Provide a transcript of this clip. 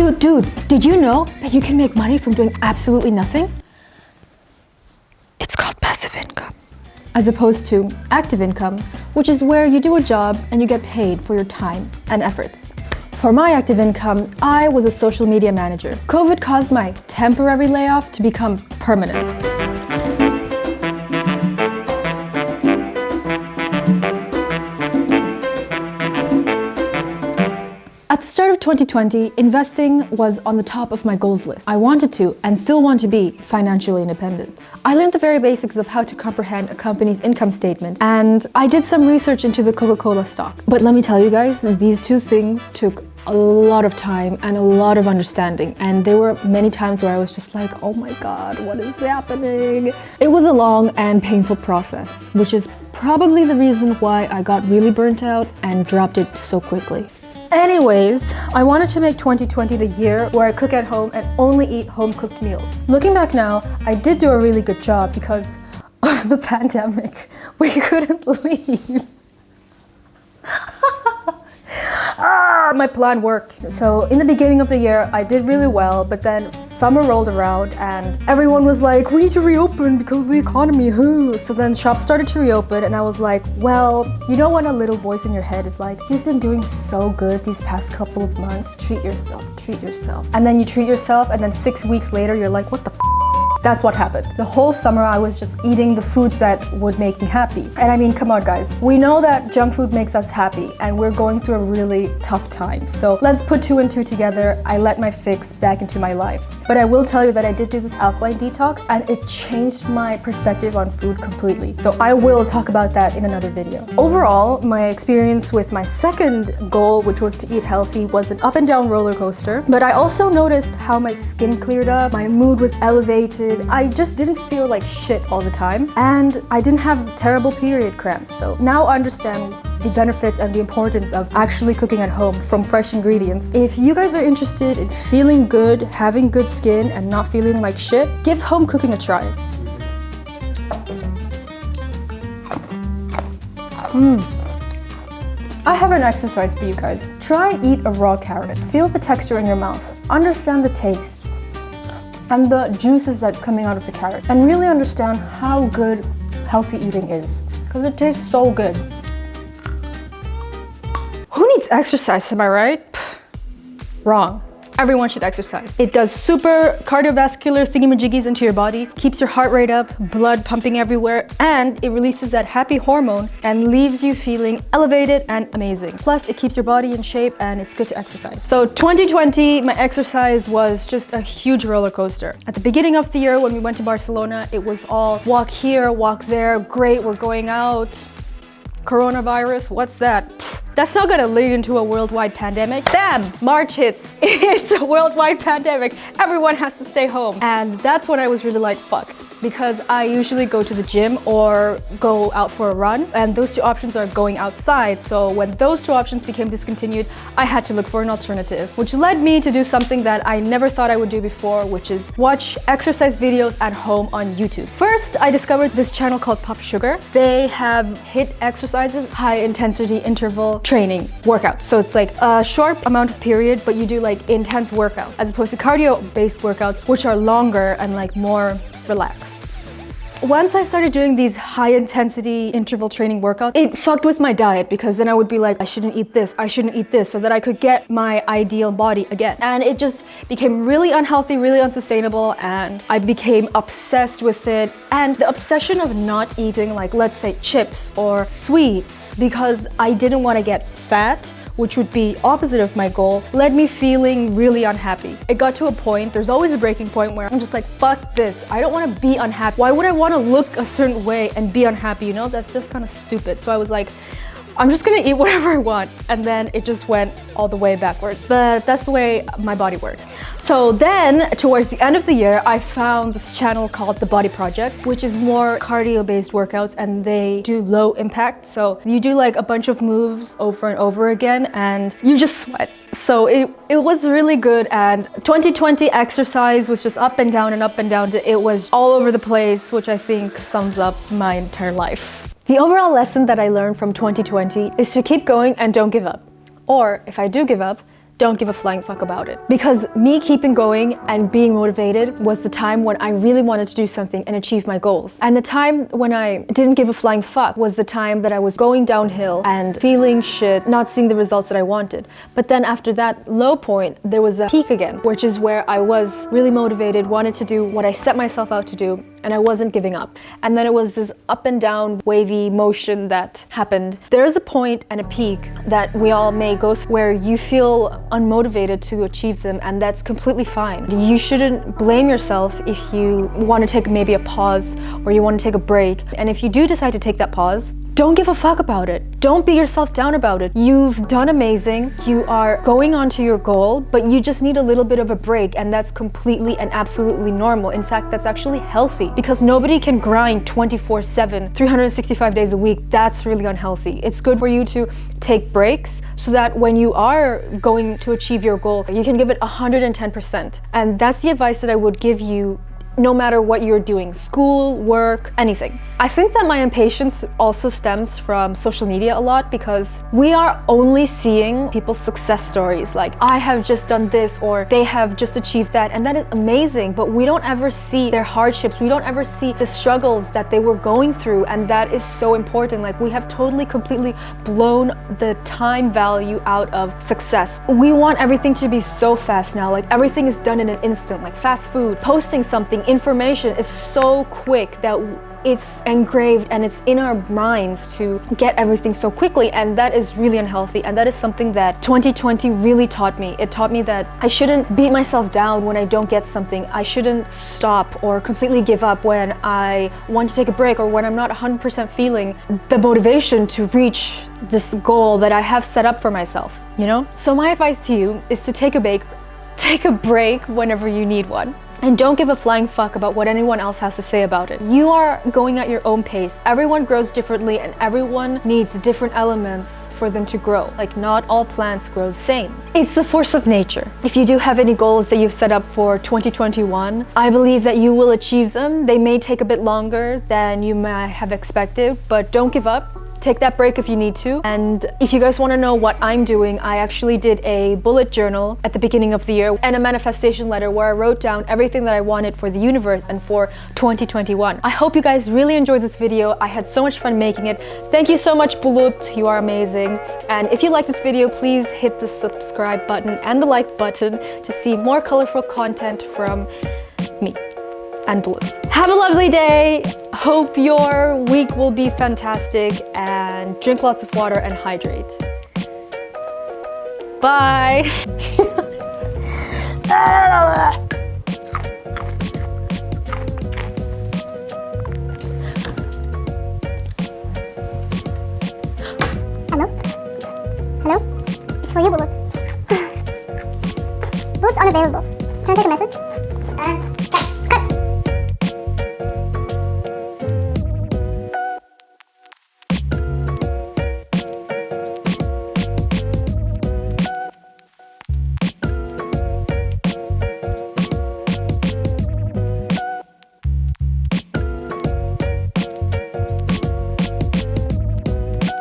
Dude, did you know that you can make money from doing absolutely nothing? It's called passive income. As opposed to active income, which is where you do a job and you get paid for your time and efforts. For my active income, I was a social media manager. COVID caused my temporary layoff to become permanent. At the start of 2020, investing was on the top of my goals list. I wanted to, and still want to be, financially independent. I learned the very basics of how to comprehend a company's income statement, and I did some research into the Coca-Cola stock. But let me tell you guys, these two things took a lot of time and a lot of understanding, and there were many times where I was just like, oh my god, what is happening? It was a long and painful process, which is probably the reason why I got really burnt out and dropped it so quickly. Anyways, I wanted to make 2020 the year where I cook at home and only eat home-cooked meals. Looking back now, I did do a really good job because of the pandemic. We couldn't leave. My plan worked. So in the beginning of the year, I did really well, but then summer rolled around and everyone was like, we need to reopen because of the economy. So then shops started to reopen and I was like, well, you know when a little voice in your head is like, you've been doing so good these past couple of months, treat yourself, treat yourself. And then you treat yourself and then 6 weeks later, you're like, what the f***? That's what happened. The whole summer I was just eating the foods that would make me happy. And I mean, come on guys. We know that junk food makes us happy and we're going through a really tough time. So let's put 2 and 2 together. I let my fix back into my life. But I will tell you that I did do this alkaline detox and it changed my perspective on food completely. So I will talk about that in another video. Overall, my experience with my second goal, which was to eat healthy, was an up and down roller coaster. But I also noticed how my skin cleared up, my mood was elevated, I just didn't feel like shit all the time, and I didn't have terrible period cramps. So now I understand the benefits and the importance of actually cooking at home from fresh ingredients. If you guys are interested in feeling good, having good skin, and not feeling like shit, give home cooking a try. I have an exercise for you guys. Try and eat a raw carrot. Feel the texture in your mouth. Understand the taste and the juices that's coming out of the carrot, and really understand how good healthy eating is, because it tastes so good. Who needs exercise, am I right? Wrong. Everyone should exercise. It does super cardiovascular thingamajiggies into your body, keeps your heart rate up, blood pumping everywhere, and it releases that happy hormone and leaves you feeling elevated and amazing. Plus, it keeps your body in shape and it's good to exercise. So 2020, my exercise was just a huge roller coaster. At the beginning of the year when we went to Barcelona, it was all walk here, walk there, great, we're going out. Coronavirus, what's that? That's not gonna lead into a worldwide pandemic. Bam! March hits. It's a worldwide pandemic. Everyone has to stay home. And that's when I was really like, fuck. Because I usually go to the gym or go out for a run, and those 2 options are going outside. So when those 2 options became discontinued, I had to look for an alternative, which led me to do something that I never thought I would do before, which is watch exercise videos at home on YouTube. First, I discovered this channel called Pop Sugar. They have HIIT exercises, high intensity interval training workouts. So it's like a short amount of period, but you do like intense workouts, as opposed to cardio-based workouts, which are longer and like more relaxed. Once I started doing these high intensity interval training workouts, it fucked with my diet, because then I would be like, I shouldn't eat this, so that I could get my ideal body again. And it just became really unhealthy, really unsustainable, and I became obsessed with it. And the obsession of not eating, like, let's say chips or sweets, because I didn't want to get fat, which would be opposite of my goal, led me feeling really unhappy. It got to a point, there's always a breaking point where I'm just like, fuck this, I don't want to be unhappy. Why would I want to look a certain way and be unhappy, you know? That's just kind of stupid. So I was like, I'm just gonna eat whatever I want. And then it just went all the way backwards. But that's the way my body works. So then, towards the end of the year, I found this channel called The Body Project, which is more cardio-based workouts, and they do low impact. So you do like a bunch of moves over and over again, and you just sweat. So it was really good, and 2020 exercise was just up and down and up and down. It was all over the place, which I think sums up my entire life. The overall lesson that I learned from 2020 is to keep going and don't give up. Or if I do give up, don't give a flying fuck about it. Because me keeping going and being motivated was the time when I really wanted to do something and achieve my goals. And the time when I didn't give a flying fuck was the time that I was going downhill and feeling shit, not seeing the results that I wanted. But then after that low point, there was a peak again, which is where I was really motivated, wanted to do what I set myself out to do, and I wasn't giving up. And then it was this up and down wavy motion that happened. There's a point and a peak that we all may go through where you feel unmotivated to achieve them, and that's completely fine. You shouldn't blame yourself if you want to take maybe a pause or you want to take a break. And if you do decide to take that pause, don't give a fuck about it. Don't beat yourself down about it. You've done amazing. You are going on to your goal, but you just need a little bit of a break, and that's completely and absolutely normal. In fact, that's actually healthy because nobody can grind 24/7, 365 days a week. That's really unhealthy. It's good for you to take breaks so that when you are going to achieve your goal, you can give it 110%. And that's the advice that I would give you no matter what you're doing, school, work, anything. I think that my impatience also stems from social media a lot because we are only seeing people's success stories, like I have just done this or they have just achieved that, and that is amazing, but we don't ever see their hardships, we don't ever see the struggles that they were going through, and that is so important. Like, we have totally, completely blown the time value out of success. We want everything to be so fast now, like everything is done in an instant, like fast food, posting something, information is so quick that it's engraved and it's in our minds to get everything so quickly, and that is really unhealthy. And that is something that 2020 really taught me. It taught me that I shouldn't beat myself down when I don't get something. I shouldn't stop or completely give up when I want to take a break or when I'm not 100% feeling the motivation to reach this goal that I have set up for myself, you know? So my advice to you is to take a break whenever you need one. And don't give a flying fuck about what anyone else has to say about it. You are going at your own pace. Everyone grows differently and everyone needs different elements for them to grow. Like, not all plants grow the same. It's the force of nature. If you do have any goals that you've set up for 2021, I believe that you will achieve them. They may take a bit longer than you might have expected, but don't give up. Take that break if you need to. And if you guys want to know what I'm doing, I actually did a bullet journal at the beginning of the year and a manifestation letter where I wrote down everything that I wanted for the universe and for 2021. I hope you guys really enjoyed this video. I had so much fun making it. Thank you so much, Bulut. You are amazing. And if you like this video, please hit the subscribe button and the like button to see more colorful content from me and Bulut. Have a lovely day. Hope your week will be fantastic, and drink lots of water and hydrate. Bye. Hello? Hello? It's for you, Bulut.